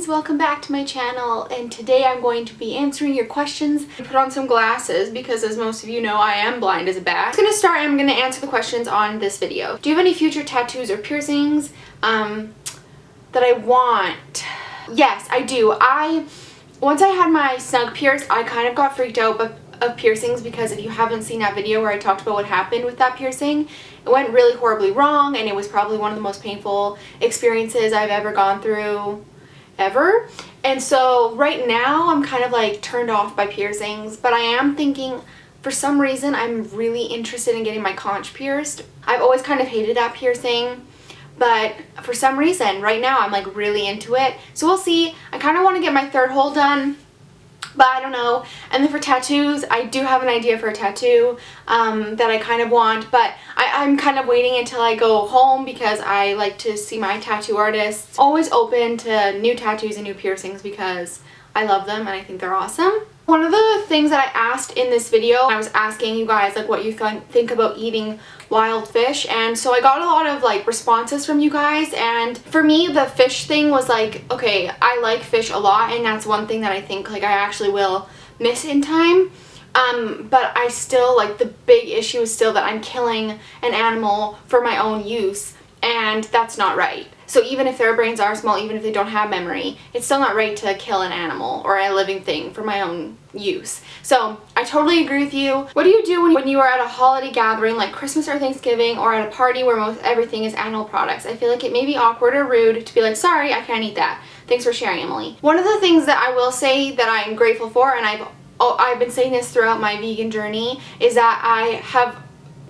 welcome back to my channel, and today I'm going to be answering your questions. I put on some glasses because, as most of you know, I am blind as a bat. I'm going to start and I'm going to answer the questions on this video. Do you have any future tattoos or piercings that I want? Yes, I do. Once I had my snug pierced, I kind of got freaked out of piercings because if you haven't seen that video where I talked about what happened with that piercing, it went really horribly wrong and it was probably one of the most painful experiences I've ever gone through ever. And so right now I'm kind of like turned off by piercings, but I am thinking for some reason I'm really interested in getting my conch pierced. I've always kind of hated that piercing, but for some reason right now I'm like really into it. So we'll see. I kind of want to get my third hole done, but I don't know. And then for tattoos, I do have an idea for a tattoo that I kind of want, but I'm kind of waiting until I go home because I like to see my tattoo artists. Always open to new tattoos and new piercings because I love them and I think they're awesome. One of the things that I asked in this video, I was asking you guys like what you think about eating wild fish, and so I got a lot of like responses from you guys, and for me the fish thing was like, okay, I like fish a lot and that's one thing that I think like I actually will miss in time, but I still like the big issue is still that I'm killing an animal for my own use, and that's not right. So even if their brains are small, even if they don't have memory, it's still not right to kill an animal or a living thing for my own use. So I totally agree with you. What do you do when you are at a holiday gathering like Christmas or Thanksgiving, or at a party where most everything is animal products? I feel like it may be awkward or rude to be like, sorry, I can't eat that. Thanks for sharing, Emily. One of the things that I will say that I'm grateful for, and I've been saying this throughout my vegan journey, is that I have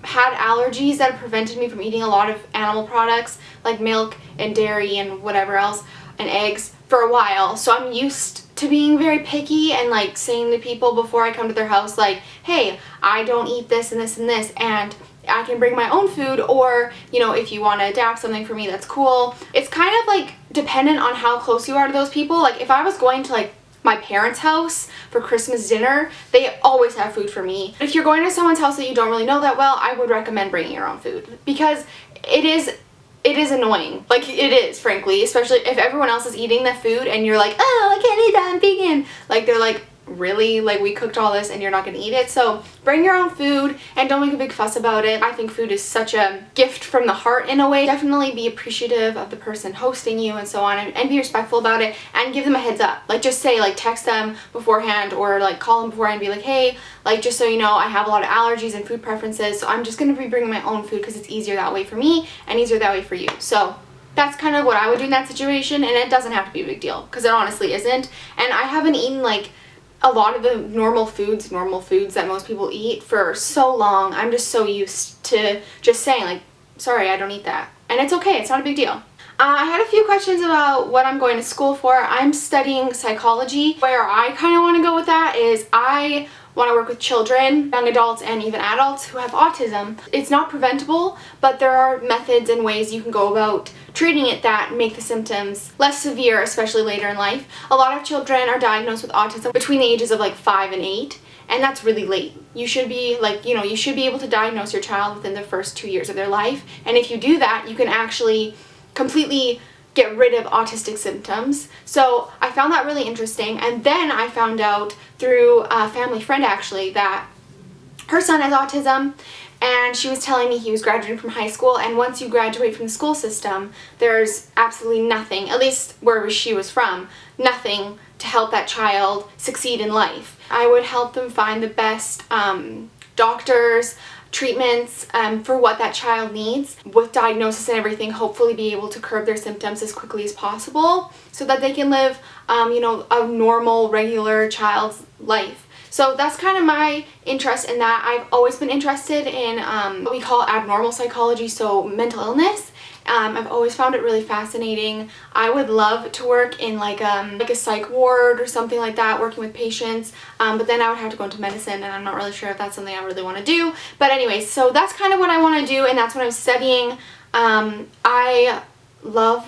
had allergies that have prevented me from eating a lot of animal products like milk and dairy and whatever else and eggs for a while. So I'm used to being very picky and like saying to people before I come to their house like, hey, I don't eat this and this and this, and I can bring my own food, or you know, if you want to adapt something for me, that's cool. It's kind of like dependent on how close you are to those people. Like if I was going to like my parents' house for Christmas dinner, they always have food for me. If you're going to someone's house that you don't really know that well, I would recommend bringing your own food because it is annoying. Like it is, frankly, especially if everyone else is eating the food and you're like, oh, I can't eat that, I'm vegan. Like they're like, really? Like we cooked all this and you're not gonna eat it? So bring your own food and don't make a big fuss about it. I think food is such a gift from the heart in a way. Definitely be appreciative of the person hosting you and so on, and be respectful about it and give them a heads up. Like just say, like text them beforehand or like call them beforehand and be like, hey, like just so you know, I have a lot of allergies and food preferences, so I'm just gonna be bringing my own food because it's easier that way for me and easier that way for you. So that's kind of what I would do in that situation, and it doesn't have to be a big deal because it honestly isn't. And I haven't eaten like a lot of the normal foods that most people eat for so long. I'm just so used to just saying like, sorry, I don't eat that. And it's okay, it's not a big deal. I had a few questions about what I'm going to school for. I'm studying psychology. Where I kind of want to go with that is I want to work with children, young adults, and even adults who have autism. It's not preventable, but there are methods and ways you can go about treating it that make the symptoms less severe, especially later in life. A lot of children are diagnosed with autism between the ages of like 5 and 8, and that's really late. You should be like, you know, you should be able to diagnose your child within the first 2 years of their life, and if you do that, you can actually completely get rid of autistic symptoms. So I found that really interesting, and then I found out through a family friend actually that her son has autism, and she was telling me he was graduating from high school, and once you graduate from the school system, there's absolutely nothing, at least wherever she was from, nothing to help that child succeed in life. I would help them find the best doctors, treatments for what that child needs with diagnosis and everything, hopefully be able to curb their symptoms as quickly as possible so that they can live you know, a normal, regular child's life. So that's kind of my interest in that. I've always been interested in what we call abnormal psychology, so mental illness. I've always found it really fascinating. I would love to work in like a psych ward or something like that, working with patients, but then I would have to go into medicine, and I'm not really sure if that's something I really want to do. But anyway, so that's kind of what I want to do, and that's what I'm studying. I love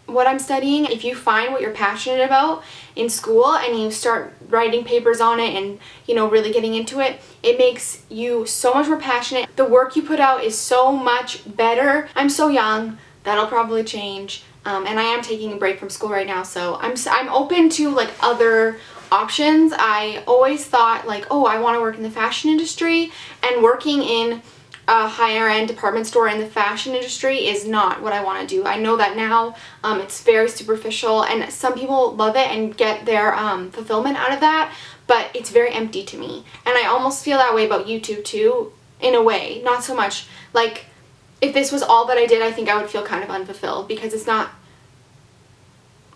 what I'm studying. If you find what you're passionate about in school and you start writing papers on it and, you know, really getting into it, it makes you so much more passionate. The work you put out is so much better. I'm so young, that'll probably change. and I am taking a break from school right now, so I'm open to like other options. I always thought like, oh, I want to work in the fashion industry, and working in a higher end department store in the fashion industry is not what I want to do. I know that now. It's very superficial, and some people love it and get their fulfillment out of that, but it's very empty to me. And I almost feel that way about YouTube too, in a way. Not so much like, if this was all that I did, I think I would feel kind of unfulfilled, because it's not,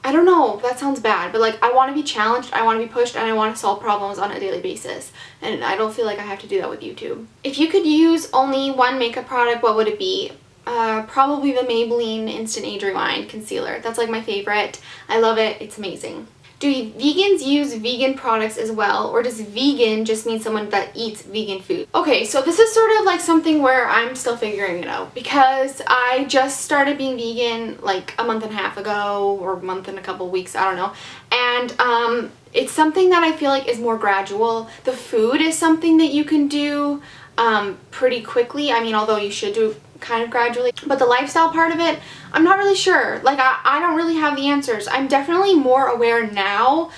I don't know, that sounds bad, but like, I want to be challenged, I want to be pushed, and I want to solve problems on a daily basis, and I don't feel like I have to do that with YouTube. If you could use only one makeup product, what would it be? Probably the Maybelline Instant Age Rewind Concealer. That's like my favorite. I love it. It's amazing. Do vegans use vegan products as well, or does vegan just mean someone that eats vegan food? Okay, so this is sort of like something where I'm still figuring it out, because I just started being vegan like a month and a half ago, or a month and a couple weeks, I don't know. And it's something that I feel like is more gradual. The food is something that you can do pretty quickly. I mean, although you should do kind of gradually, but the lifestyle part of it, I'm not really sure. Like, I don't really have the answers. I'm definitely more aware now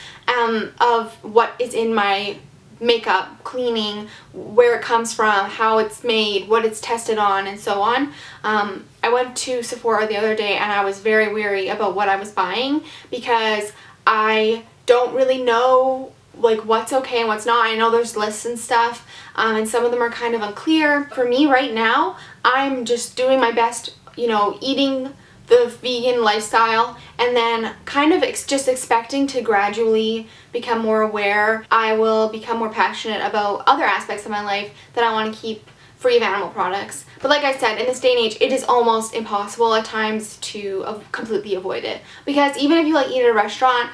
of what is in my makeup, cleaning, where it comes from, how it's made, what it's tested on, and so on. I went to Sephora the other day, and I was very wary about what I was buying, because I don't really know like what's okay and what's not. I know there's lists and stuff, and some of them are kind of unclear. For me right now, I'm just doing my best, you know, eating the vegan lifestyle, and then kind of just expecting to gradually become more aware. I will become more passionate about other aspects of my life that I want to keep free of animal products. But like I said, in this day and age, it is almost impossible at times to completely avoid it, because even if you like eat at a restaurant,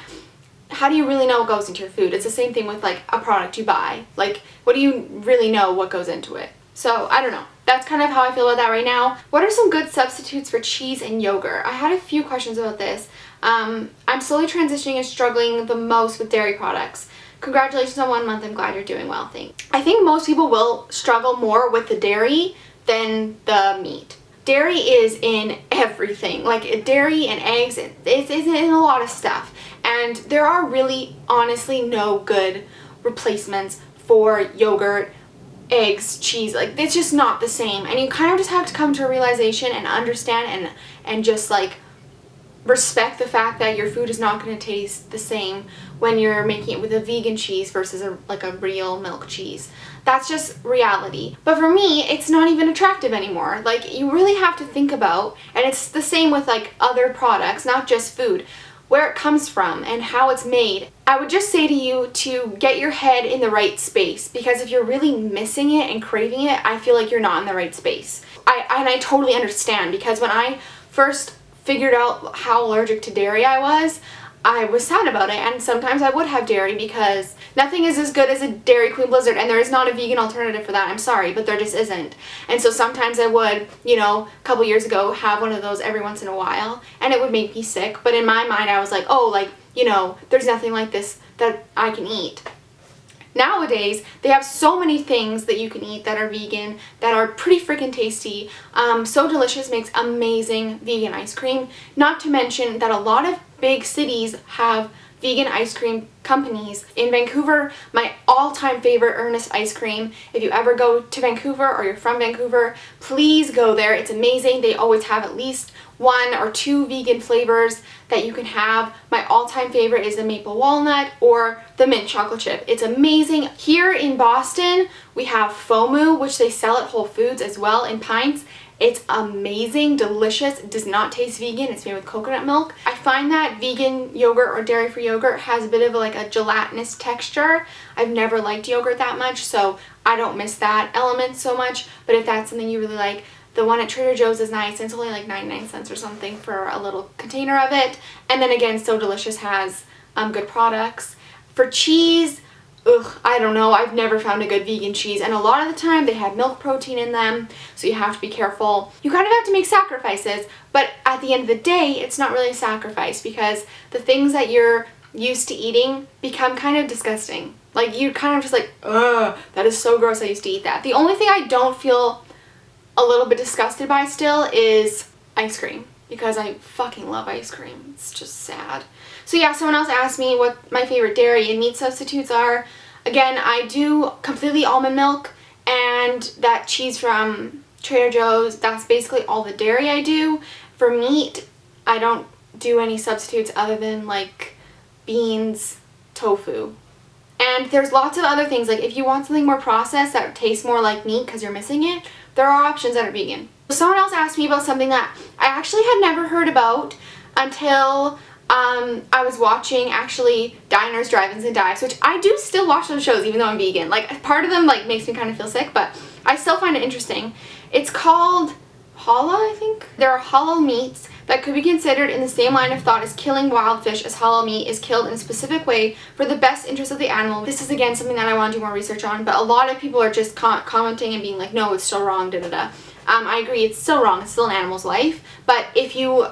how do you really know what goes into your food? It's the same thing with like a product you buy. Like, what do you really know what goes into it? So I don't know. That's kind of how I feel about that right now. What are some good substitutes for cheese and yogurt? I had a few questions about this. I'm slowly transitioning and struggling the most with dairy products. Congratulations on 1 month. I'm glad you're doing well. Thanks. I think most people will struggle more with the dairy than the meat. Dairy is in everything. Like, dairy and eggs, it's in a lot of stuff. And there are really, honestly, no good replacements for yogurt, eggs, cheese. Like, it's just not the same. And you kind of just have to come to a realization and understand and just like respect the fact that your food is not going to taste the same when you're making it with a vegan cheese versus like a real milk cheese. That's just reality. But for me, it's not even attractive anymore. Like, you really have to think about, and it's the same with like other products, not just food, where it comes from and how it's made. I would just say to you to get your head in the right space, because if you're really missing it and craving it, I feel like you're not in the right space. I totally understand, because when I first figured out how allergic to dairy I was sad about it, and sometimes I would have dairy because nothing is as good as a Dairy Queen Blizzard, and there is not a vegan alternative for that. I'm sorry, but there just isn't. And so sometimes I would, you know, a couple years ago, have one of those every once in a while, and it would make me sick. But in my mind, I was like, oh, like, you know, there's nothing like this that I can eat. Nowadays, they have so many things that you can eat that are vegan, that are pretty freaking tasty. So Delicious makes amazing vegan ice cream. Not to mention that a lot of big cities have vegan ice cream companies. In Vancouver, my all-time favorite Ernest ice cream. If you ever go to Vancouver or you're from Vancouver, please go there. It's amazing. They always have at least 1 or 2 vegan flavors that you can have. My all-time favorite is the maple walnut or the mint chocolate chip. It's amazing. Here in Boston, we have FOMU, which they sell at Whole Foods as well in pints. It's amazing, delicious. It does not taste vegan. It's made with coconut milk. I find that vegan yogurt or dairy-free yogurt has a bit of like a gelatinous texture. I've never liked yogurt that much, so I don't miss that element so much. But if that's something you really like, the one at Trader Joe's is nice. It's only like 99 cents or something for a little container of it. And then again, So Delicious has good products. For cheese, I don't know. I've never found a good vegan cheese, and a lot of the time they have milk protein in them, so you have to be careful. You kind of have to make sacrifices, but at the end of the day, it's not really a sacrifice, because the things that you're used to eating become kind of disgusting. Like, you're kind of just like, ugh, that is so gross, I used to eat that. The only thing I don't feel a little bit disgusted by still is ice cream. because I fucking love ice cream. It's just sad. So yeah, someone else asked me what my favorite dairy and meat substitutes are. Again, I do completely almond milk and that cheese from Trader Joe's. That's basically all the dairy I do. For meat, I don't do any substitutes other than like beans, tofu. And there's lots of other things, like if you want something more processed that tastes more like meat because you're missing it, there are options that are vegan. Someone else asked me about something that I actually had never heard about until I was watching actually Diners, Drive-Ins, and Dives, which I do still watch those shows even though I'm vegan. Like part of them like makes me kind of feel sick, but I still find it interesting. It's called Halal, I think. There are halal meats that could be considered in the same line of thought as killing wild fish, as halal meat is killed in a specific way for the best interest of the animal. This is again something that I want to do more research on, but a lot of people are just commenting and being like, no, it's still wrong, da da da. I agree, it's still wrong, it's still an animal's life, but if you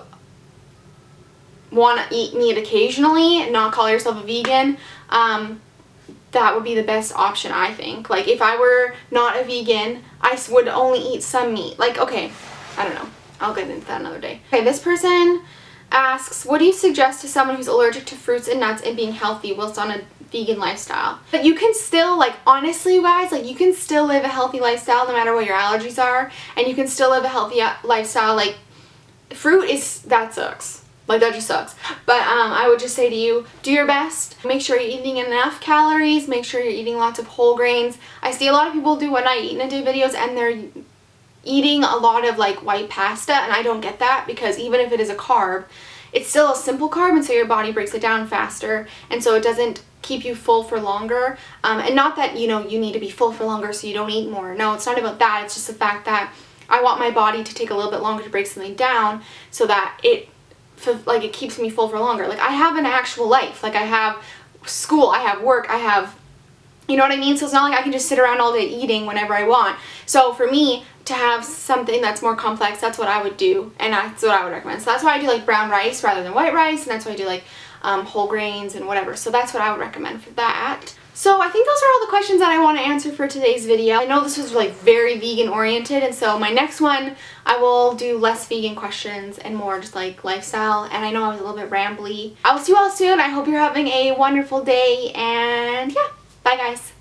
want to eat meat occasionally and not call yourself a vegan, that would be the best option, I think. Like, if I were not a vegan, I would only eat some meat. Like, okay, I don't know. I'll get into that another day. Okay, this person asks, what do you suggest to someone who's allergic to fruits and nuts and being healthy whilst on a vegan lifestyle? But you can still, like, honestly, you guys, like, you can still live a healthy lifestyle no matter what your allergies are, and you can still live a healthy lifestyle. Like, fruit that sucks. Like, that just sucks. But I would just say to you, do your best. Make sure you're eating enough calories. Make sure you're eating lots of whole grains. I see a lot of people do what I eat in a day videos, and they're eating a lot of like white pasta, and I don't get that, because even if it is a carb, it's still a simple carb, and so your body breaks it down faster, and so it doesn't keep you full for longer. And not that, you know, you need to be full for longer so you don't eat more. No, it's not about that. It's just the fact that I want my body to take a little bit longer to break something down so that it keeps me full for longer. Like, I have an actual life. Like, I have school, I have work, I have, you know what I mean? So it's not like I can just sit around all day eating whenever I want. So for me to have something that's more complex, that's what I would do, and that's what I would recommend. So that's why I do like brown rice rather than white rice, and that's why I do like whole grains and whatever. So that's what I would recommend for that. So I think those are all the questions that I want to answer for today's video. I know this was like very vegan oriented, and so my next one I will do less vegan questions and more just like lifestyle, and I know I was a little bit rambly. I will see you all soon. I hope you're having a wonderful day, and yeah, bye guys.